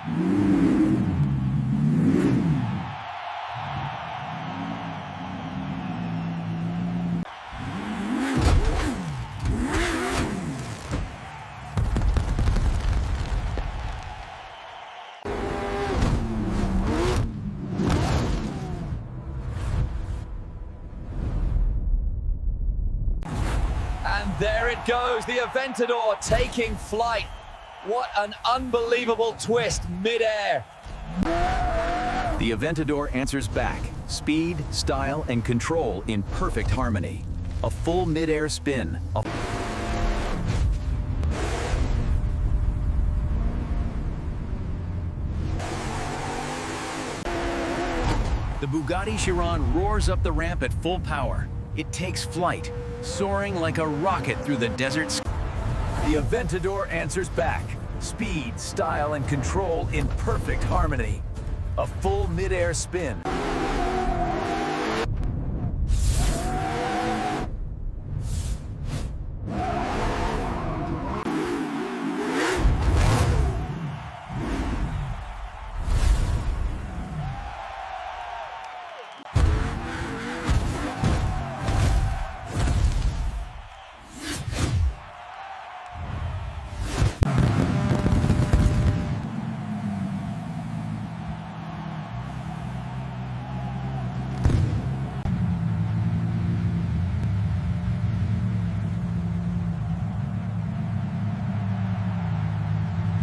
And there it goes, the Aventador taking flight. What an unbelievable twist mid-air. The Aventador answers back. Speed, style, and control in perfect harmony. A full mid-air spin. The Bugatti Chiron roars up the ramp at full power. It takes flight, soaring like a rocket through the desert sky. The Aventador answers back. Speed, style, and control in perfect harmony. A full mid-air spin.